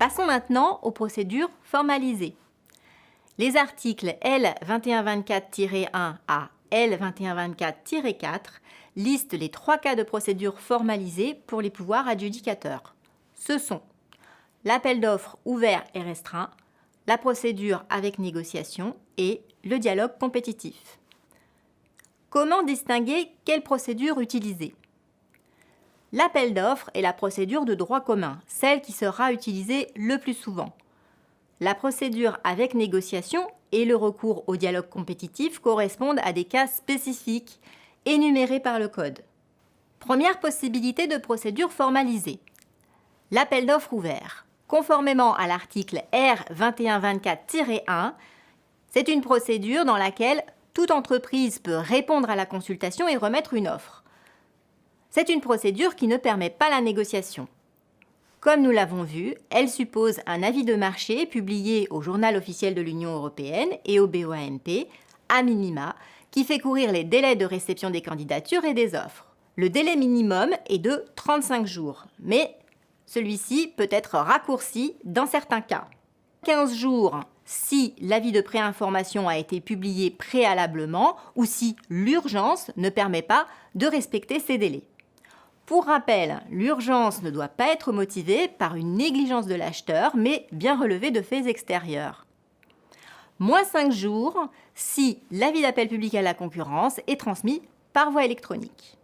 Passons maintenant aux procédures formalisées. Les articles L2124-1 à L2124-4 listent les 3 cas de procédure formalisée pour les pouvoirs adjudicateurs. Ce sont l'appel d'offres ouvert et restreint, la procédure avec négociation et le dialogue compétitif. Comment distinguer quelle procédure utiliser? L'appel d'offres est la procédure de droit commun, celle qui sera utilisée le plus souvent. La procédure avec négociation et le recours au dialogue compétitif correspondent à des cas spécifiques énumérés par le Code. Première possibilité de procédure formalisée. L'appel d'offres ouvert. Conformément à l'article R2124-1, c'est une procédure dans laquelle toute entreprise peut répondre à la consultation et remettre une offre. C'est une procédure qui ne permet pas la négociation. Comme nous l'avons vu, elle suppose un avis de marché publié au Journal officiel de l'Union européenne et au BOAMP, à minima, qui fait courir les délais de réception des candidatures et des offres. Le délai minimum est de 35 jours, mais celui-ci peut être raccourci dans certains cas. 15 jours si l'avis de préinformation a été publié préalablement ou si l'urgence ne permet pas de respecter ces délais. Pour rappel, l'urgence ne doit pas être motivée par une négligence de l'acheteur, mais bien relevée de faits extérieurs. Moins 5 jours si l'avis d'appel public à la concurrence est transmis par voie électronique.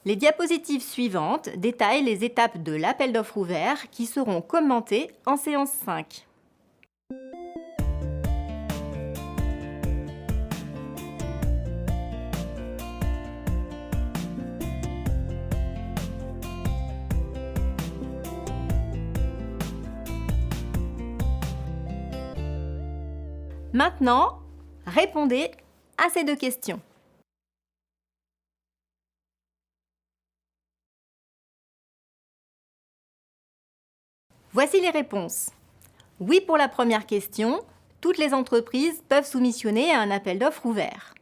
Les diapositives suivantes détaillent les étapes de l'appel d'offres ouvert qui seront commentées en séance 5. Maintenant, répondez à ces 2 questions. Voici les réponses. Oui pour la première question, toutes les entreprises peuvent soumissionner à un appel d'offres ouvert.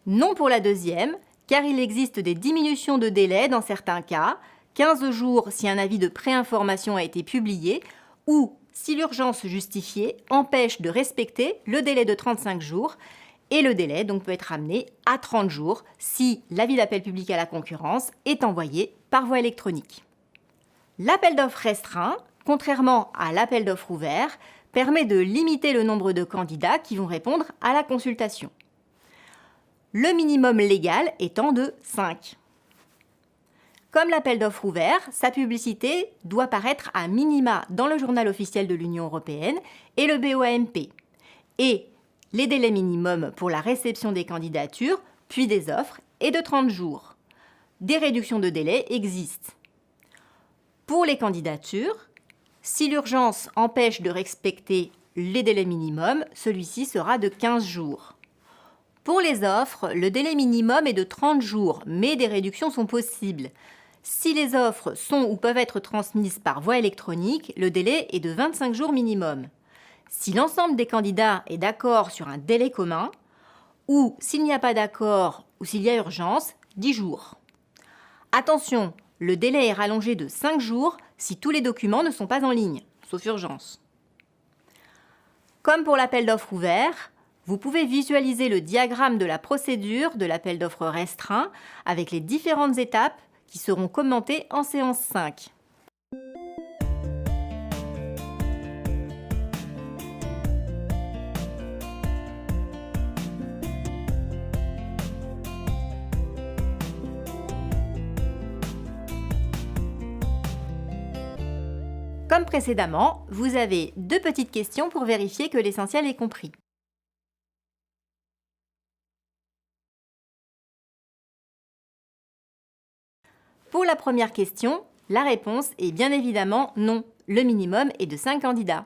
Non pour la deuxième, car il existe des diminutions de délai dans certains cas, 15 jours si un avis de préinformation a été publié, ou si l'urgence justifiée empêche de respecter le délai de 35 jours, et le délai donc peut être ramené à 30 jours si l'avis d'appel public à la concurrence est envoyé par voie électronique. L'appel d'offres restreint, contrairement à l'appel d'offres ouvert, permet de limiter le nombre de candidats qui vont répondre à la consultation. Le minimum légal étant de 5. Comme l'appel d'offres ouvert, sa publicité doit paraître à minima dans le Journal officiel de l'Union européenne et le BOAMP. Et les délais minimums pour la réception des candidatures, puis des offres, est de 30 jours. Des réductions de délai existent. Pour les candidatures, si l'urgence empêche de respecter les délais minimums, celui-ci sera de 15 jours. Pour les offres, le délai minimum est de 30 jours, mais des réductions sont possibles. Si les offres sont ou peuvent être transmises par voie électronique, le délai est de 25 jours minimum. Si l'ensemble des candidats est d'accord sur un délai commun, ou s'il n'y a pas d'accord ou s'il y a urgence, 10 jours. Attention, le délai est rallongé de 5 jours si tous les documents ne sont pas en ligne, sauf urgence. Comme pour l'appel d'offres ouvert, vous pouvez visualiser le diagramme de la procédure de l'appel d'offres restreint avec les différentes étapes qui seront commentées en séance 5. Comme précédemment, vous avez 2 petites questions pour vérifier que l'essentiel est compris. Pour la première question, la réponse est bien évidemment non. Le minimum est de 5 candidats.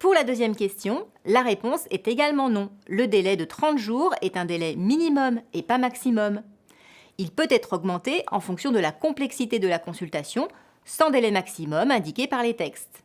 Pour la deuxième question, la réponse est également non. Le délai de 30 jours est un délai minimum et pas maximum. Il peut être augmenté en fonction de la complexité de la consultation, sans délai maximum indiqué par les textes.